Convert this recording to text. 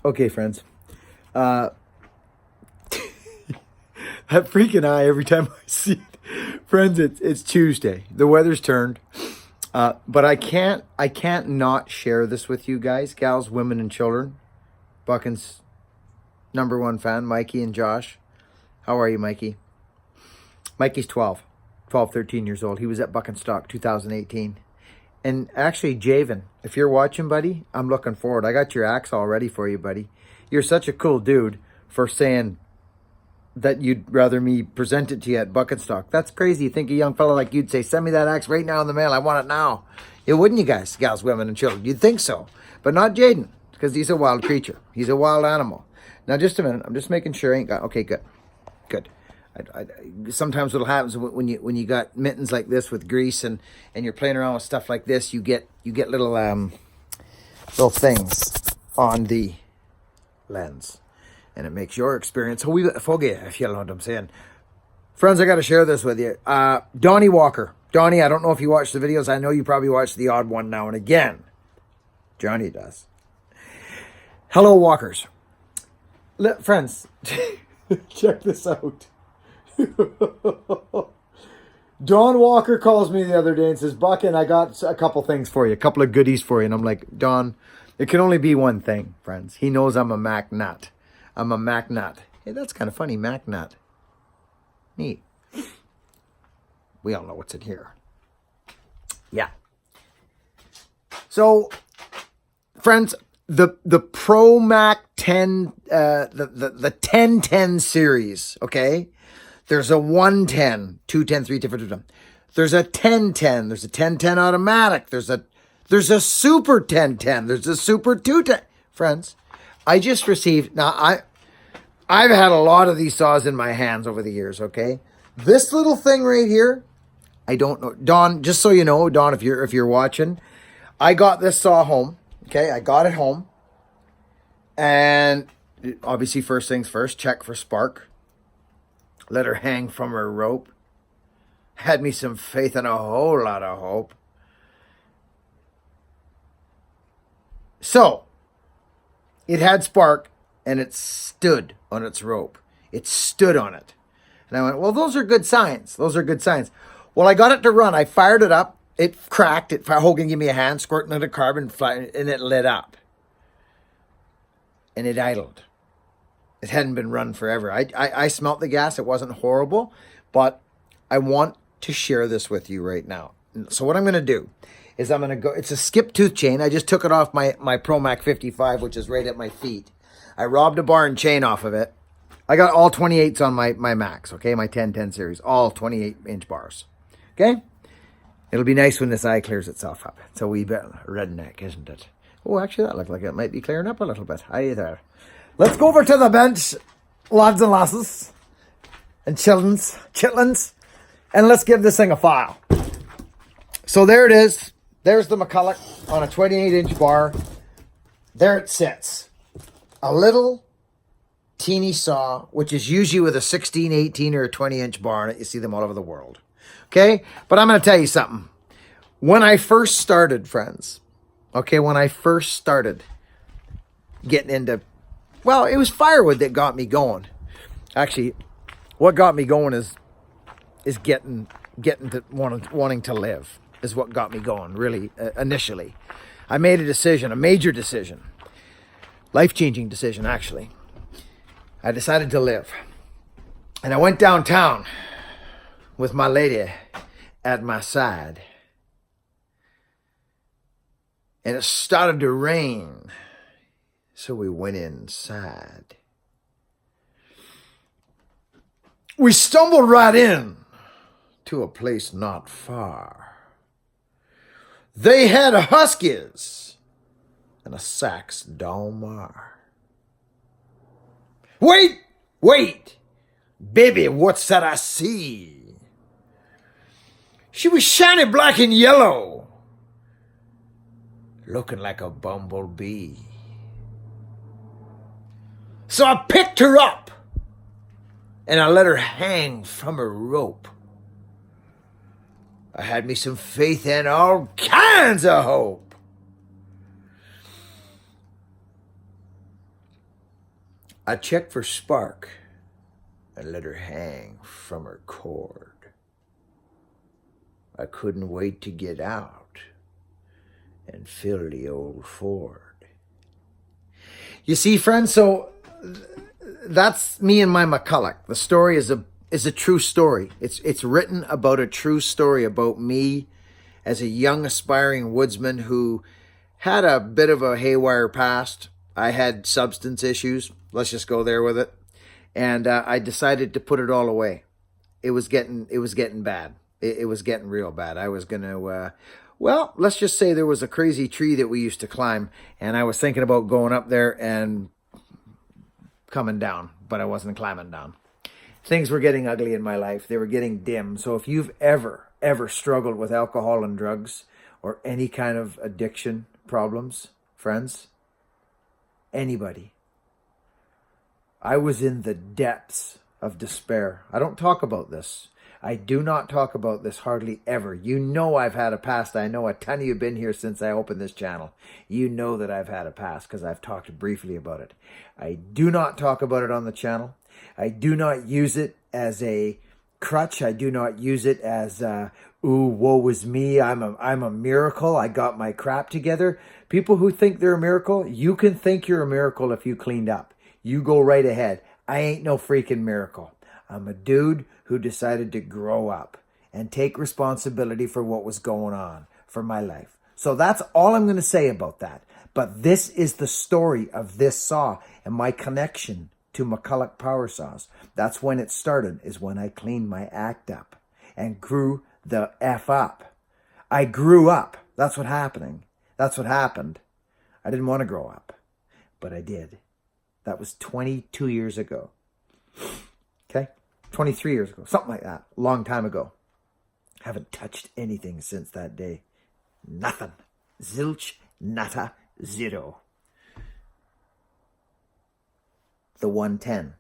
Okay, friends. Uh, that freaking eye every time I see it. Friends, it's Tuesday. The weather's turned. But I can't not share this with you guys, gals, women, and children. Buckin's number one fan, Mikey and Josh. How are you, Mikey? Mikey's 13 years old. He was at Buckenstock 2018. And actually, Javen, if you're watching, buddy, I'm looking forward. I got your axe all ready for you, buddy. You're such a cool dude for saying that you'd rather me present it to you at Buckenstock. That's crazy. You think a young fella like you'd say, send me that axe right now in the mail. I want it now. You wouldn't, you guys, gals, women, and children? You'd think so. But not Jaden, because he's a wild creature. He's a wild animal. Now, just a minute. I'm just making sure I ain't got... Okay, good. Good. Sometimes what'll happen is when you got mittens like this with grease and you're playing around with stuff like this, you get little things on the lens, and it makes your experience a wee bit foggy, if you know what I'm saying. Friends, I got to share this with you. Donnie Walker. Donnie, I don't know if you watch the videos. I know you probably watch the odd one now and again. Johnny does. Hello, Walkers. Friends, check this out. Don Walker calls me the other day and says, Buckin, I got a couple things for you, a couple of goodies for you. And I'm like, Don, it can only be one thing, friends. He knows I'm a Mac nut. I'm a Mac nut. Hey, that's kind of funny, Mac nut. Neat. We all know what's in here. Yeah. So, friends, the Pro Mac 10, the 1010 series, okay? There's a 110, 210, 310, 410. There's a 1010. There's a 1010 automatic. There's a Super 1010. There's a Super 210. Friends, I just received... Now, I've had a lot of these saws in my hands over the years, okay? This little thing right here, I don't know. Don, just so you know, Don, if you're watching, I got this saw home, okay? I got it home. And obviously, first things first, check for spark. Let her hang from her rope. Had me some faith and a whole lot of hope. So, it had spark, and it stood on its rope. It stood on it. And I went, well, those are good signs. Those are good signs. Well, I got it to run. I fired it up. It cracked. Hogan gave me a hand, squirting it a carbon, and it lit up. And it idled. It hadn't been run forever. I smelt the gas. It wasn't horrible, but I want to share this with you right now. So what I'm going to do is I'm going to go, it's a skip tooth chain. I just took it off my Pro Mac 55, which is right at my feet. I robbed a bar and chain off of it. I got all 28s on my Macs, okay? My 1010 series, all 28-inch bars, okay? It'll be nice when this eye clears itself up. It's a wee bit redneck, isn't it? Oh, actually, that looked like it might be clearing up a little bit. Hi there. Let's go over to the bench, lads and lasses, and chitlins, and let's give this thing a file. So there it is. There's the McCulloch on a 28-inch bar. There it sits. A little teeny saw, which is usually with a 16, 18, or a 20-inch bar on it. You see them all over the world. Okay? But I'm going to tell you something. When I first started, friends, okay, when I first started getting into... Well, it was firewood that got me going. Actually, what got me going is getting to wanting to live is what got me going, really, initially. I made a decision, a major decision, life-changing decision, actually. I decided to live. And I went downtown with my lady at my side. And it started to rain. So we went inside. We stumbled right in to a place not far. They had huskies and a Sax Dalmar. Wait, baby, what's that I see? She was shiny black and yellow, looking like a bumblebee. So I picked her up and I let her hang from her rope. I had me some faith and all kinds of hope. I checked for spark and let her hang from her cord. I couldn't wait to get out and fill the old Ford. You see, friends, so that's me and my McCulloch. The story is a true story. It's written about a true story about me as a young aspiring woodsman who had a bit of a haywire past. I had substance issues. Let's just go there with it. And I decided to put it all away. It was getting bad. It was getting real bad. I was going to, well, let's just say there was a crazy tree that we used to climb, and I was thinking about going up there and coming down, but I wasn't climbing down. Things were getting ugly in my life. They were getting dim. So if you've ever struggled with alcohol and drugs or any kind of addiction problems, friends, anybody, I was in the depths of despair. I don't talk about this. I do not talk about this hardly ever. You know I've had a past. I know a ton of you have been here since I opened this channel. You know that I've had a past because I've talked briefly about it. I do not talk about it on the channel. I do not use it as a crutch. I do not use it as, ooh, woe is me. I'm a miracle. I got my crap together. People who think they're a miracle, you can think you're a miracle if you cleaned up. You go right ahead. I ain't no freaking miracle. I'm a dude who decided to grow up and take responsibility for what was going on for my life. So that's all I'm going to say about that. But this is the story of this saw and my connection to McCulloch power saws. That's when it started, is when I cleaned my act up and grew the F up. I grew up. That's what happening. That's what happened. I didn't want to grow up, but I did. That was 22 years ago. Okay? 23 years ago. Something like that. A long time ago. Haven't touched anything since that day. Nothing. Zilch, nada, zero. The 110.